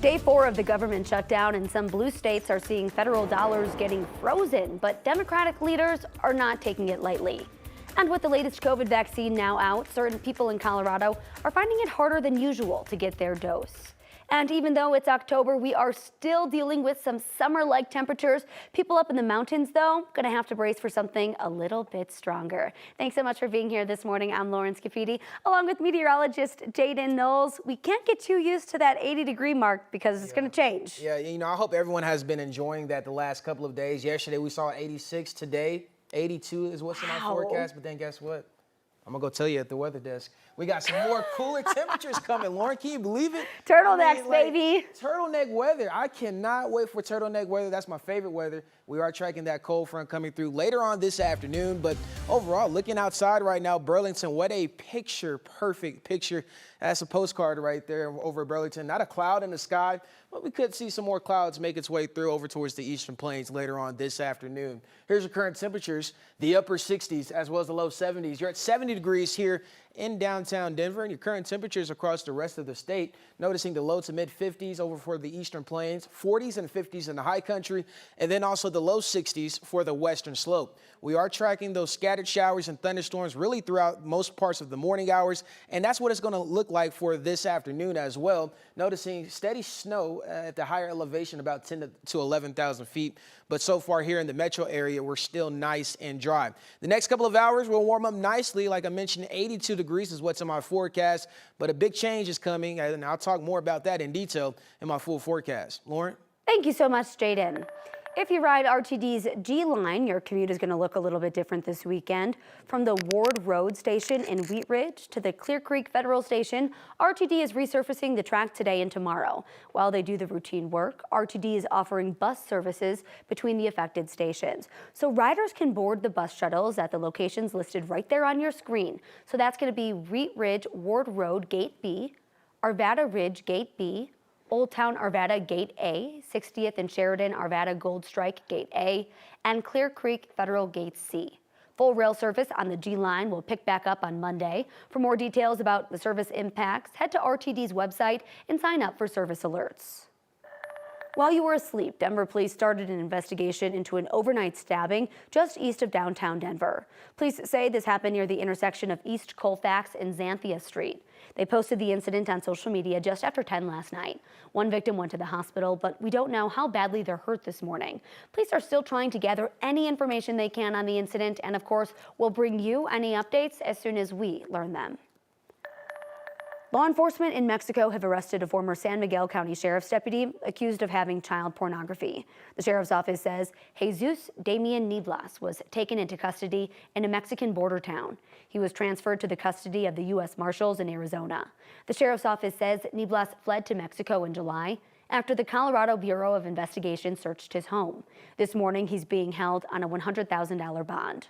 Day 4 of the government shutdown, and some blue states are seeing federal dollars getting frozen, but Democratic leaders are not taking it lightly. And with the latest COVID vaccine now out, certain people in Colorado are finding it harder than usual to get their dose. And even though it's October, we are still dealing with some summer-like temperatures. People up in the mountains, though, going to have to brace for something a little bit stronger. Thanks so much for being here this morning. I'm Lauren Scafidi, along with meteorologist Jaden Knowles. We can't get too used to that 80-degree mark because it's going to change. Yeah, I hope everyone has been enjoying that the last couple of days. Yesterday, we saw 86. Today, 82 is what's in our forecast. But then guess what? I'm going to go tell you at the weather desk. We got some more cooler temperatures coming. Lauren, can you believe it? Turtlenecks, baby. Turtleneck weather. I cannot wait for turtleneck weather. That's my favorite weather. We are tracking that cold front coming through later on this afternoon. But overall, looking outside right now, Burlington, what a picture, perfect picture. That's a postcard right there over Burlington. Not a cloud in the sky, but we could see some more clouds make its way through over towards the eastern plains later on this afternoon. Here's your current temperatures, the upper 60s as well as the low 70s. You're at 70 degrees here in downtown Denver, and your current temperatures across the rest of the state. Noticing the low to mid 50s over for the eastern plains, 40s and 50s in the high country, and then also the low 60s for the western slope. We are tracking those scattered showers and thunderstorms really throughout most parts of the morning hours, and that's what it's going to look like for this afternoon as well. Noticing steady snow at the higher elevation, about 10 to 11,000 feet. But so far here in the metro area, we're still nice and dry. The next couple of hours will warm up nicely. Like I mentioned, 82 degrees is what's in my forecast, but a big change is coming, and I'll talk more about that in detail in my full forecast. Lauren? Thank you so much, Jaden. If you ride RTD's G line, your commute is going to look a little bit different this weekend. From the Ward Road station in Wheat Ridge to the Clear Creek Federal Station, RTD is resurfacing the track today and tomorrow. While they do the routine work, RTD is offering bus services between the affected stations. So riders can board the bus shuttles at the locations listed right there on your screen. So that's going to be Wheat Ridge Ward Road Gate B, Arvada Ridge Gate B, Old Town Arvada Gate A, 60th and Sheridan Arvada Gold Strike Gate A, and Clear Creek Federal Gate C. Full rail service on the G line will pick back up on Monday. For more details about the service impacts, head to RTD's website and sign up for service alerts. While you were asleep, Denver police started an investigation into an overnight stabbing just east of downtown Denver. Police say this happened near the intersection of East Colfax and Xanthia Street. They posted the incident on social media just after 10 last night. One victim went to the hospital, but we don't know how badly they're hurt this morning. Police are still trying to gather any information they can on the incident, and of course, we'll bring you any updates as soon as we learn them. Law enforcement in Mexico have arrested a former San Miguel County Sheriff's deputy accused of having child pornography. The sheriff's office says Jesus Damian Niblas was taken into custody in a Mexican border town. He was transferred to the custody of the U.S. Marshals in Arizona. The sheriff's office says Niblas fled to Mexico in July after the Colorado Bureau of Investigation searched his home. This morning, he's being held on a $100,000 bond.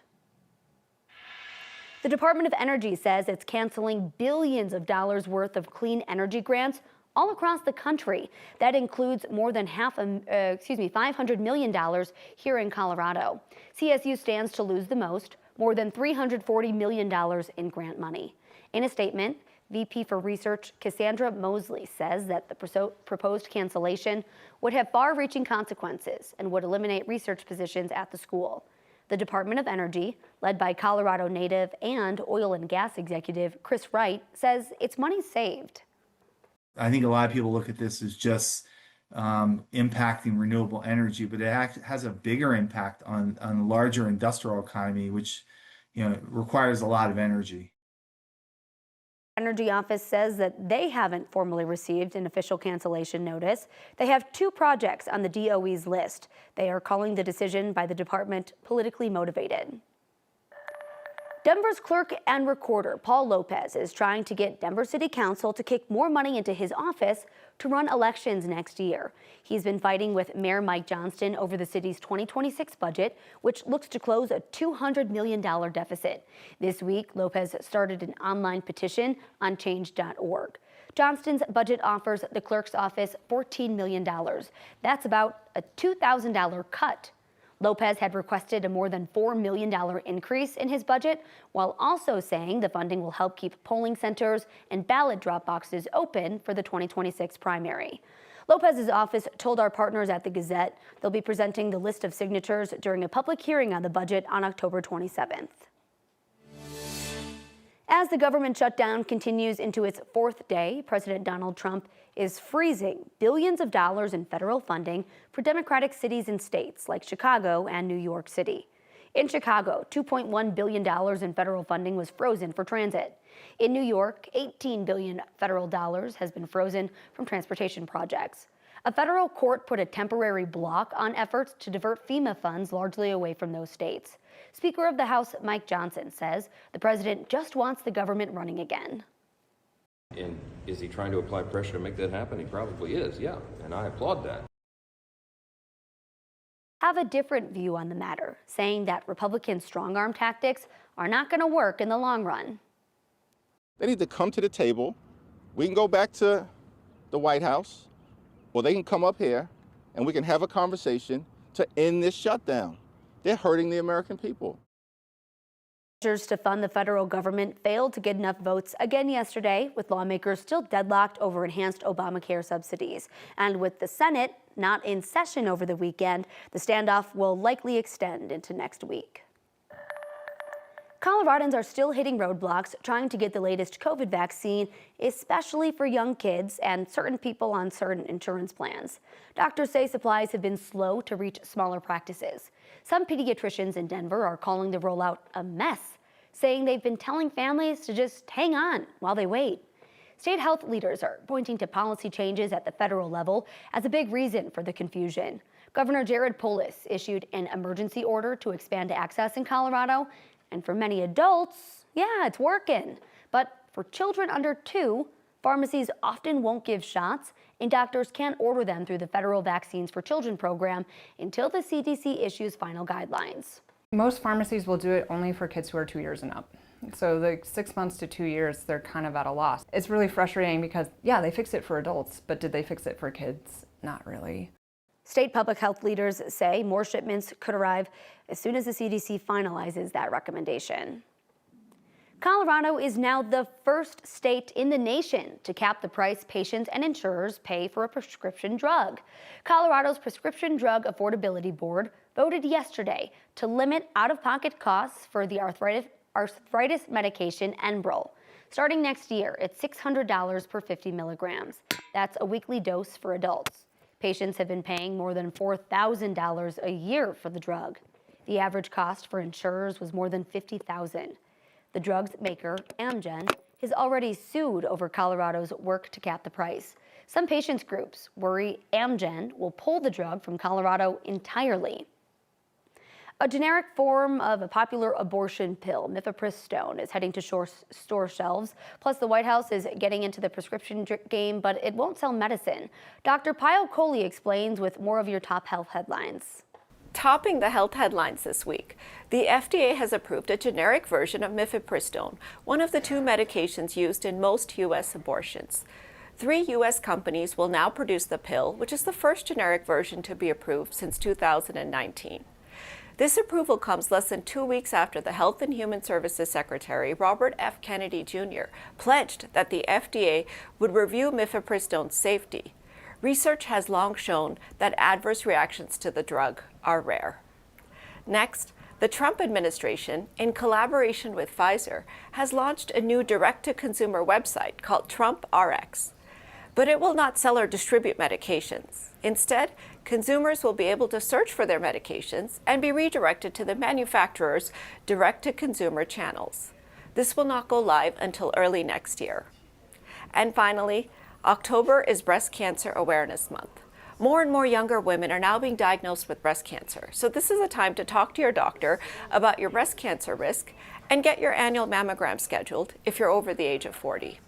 The Department of Energy says it's canceling billions of dollars worth of clean energy grants all across the country. That includes more than $500 million here in Colorado. CSU stands to lose the most, more than $340 million in grant money. In a statement, VP for Research Cassandra Mosley says that the proposed cancellation would have far-reaching consequences and would eliminate research positions at the school. The Department of Energy, led by Colorado native and oil and gas executive Chris Wright, says it's money saved. I think a lot of people look at this as just impacting renewable energy, but it has a bigger impact on the larger industrial economy, which requires a lot of energy. Energy office says that they haven't formally received an official cancellation notice. They have 2 projects on the DOE's list. They are calling the decision by the department politically motivated. Denver's clerk and recorder, Paul Lopez, is trying to get Denver City Council to kick more money into his office to run elections next year. He's been fighting with Mayor Mike Johnston over the city's 2026 budget, which looks to close a $200 million deficit. This week, Lopez started an online petition on change.org. Johnston's budget offers the clerk's office $14 million. That's about a $2,000 cut. Lopez had requested a more than $4 million increase in his budget, while also saying the funding will help keep polling centers and ballot drop boxes open for the 2026 primary. Lopez's office told our partners at the Gazette they'll be presenting the list of signatures during a public hearing on the budget on October 27th. As the government shutdown continues into its fourth day, President Donald Trump is freezing billions of dollars in federal funding for Democratic cities and states like Chicago and New York City. In Chicago, $2.1 billion in federal funding was frozen for transit. In New York, $18 billion federal dollars has been frozen from transportation projects. A federal court put a temporary block on efforts to divert FEMA funds largely away from those states. Speaker of the House Mike Johnson says the president just wants the government running again. And is he trying to apply pressure to make that happen? He probably is, yeah, and I applaud that. Have a different view on the matter, saying that Republican strong-arm tactics are not going to work in the long run. They need to come to the table. We can go back to the White House, or they can come up here and we can have a conversation to end this shutdown. They're hurting the American people. Measures to fund the federal government failed to get enough votes again yesterday, with lawmakers still deadlocked over enhanced Obamacare subsidies. And with the Senate not in session over the weekend, the standoff will likely extend into next week. Coloradans are still hitting roadblocks trying to get the latest COVID vaccine, especially for young kids and certain people on certain insurance plans. Doctors say supplies have been slow to reach smaller practices. Some pediatricians in Denver are calling the rollout a mess, saying they've been telling families to just hang on while they wait. State health leaders are pointing to policy changes at the federal level as a big reason for the confusion. Governor Jared Polis issued an emergency order to expand access in Colorado. And for many adults, yeah, it's working. But for children under 2, pharmacies often won't give shots, and doctors can't order them through the federal Vaccines for Children program until the CDC issues final guidelines. Most pharmacies will do it only for kids who are 2 years and up. So the 6 months to 2 years, they're kind of at a loss. It's really frustrating because, yeah, they fixed it for adults, but did they fix it for kids? Not really. State public health leaders say more shipments could arrive as soon as the CDC finalizes that recommendation. Colorado is now the first state in the nation to cap the price patients and insurers pay for a prescription drug. Colorado's Prescription Drug Affordability Board voted yesterday to limit out-of-pocket costs for the arthritis medication Enbrel. Starting next year, it's $600 per 50 milligrams. That's a weekly dose for adults. Patients have been paying more than $4,000 a year for the drug. The average cost for insurers was more than $50,000. The drug's maker, Amgen, has already sued over Colorado's work to cap the price. Some patients groups worry Amgen will pull the drug from Colorado entirely. A generic form of a popular abortion pill, mifepristone, is heading to store shelves. Plus, the White House is getting into the prescription game, but it won't sell medicine. Dr. Payal Kohli explains with more of your top health headlines. Topping the health headlines this week, the FDA has approved a generic version of mifepristone, one of the 2 medications used in most U.S. abortions. 3 U.S. companies will now produce the pill, which is the first generic version to be approved since 2019. This approval comes less than 2 weeks after the Health and Human Services Secretary, Robert F. Kennedy Jr., pledged that the FDA would review mifepristone's safety. Research has long shown that adverse reactions to the drug are rare. Next, the Trump administration, in collaboration with Pfizer, has launched a new direct-to-consumer website called Trump RX. But it will not sell or distribute medications. Instead, consumers will be able to search for their medications and be redirected to the manufacturer's direct-to-consumer channels. This will not go live until early next year. And finally, October is Breast Cancer Awareness Month. More and more younger women are now being diagnosed with breast cancer, so this is a time to talk to your doctor about your breast cancer risk and get your annual mammogram scheduled if you're over the age of 40.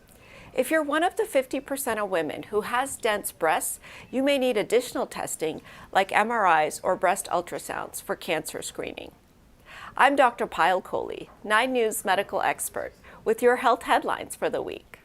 If you're one of the 50% of women who has dense breasts, you may need additional testing like MRIs or breast ultrasounds for cancer screening. I'm Dr. Payal Kohli, 9 News medical expert, with your health headlines for the week.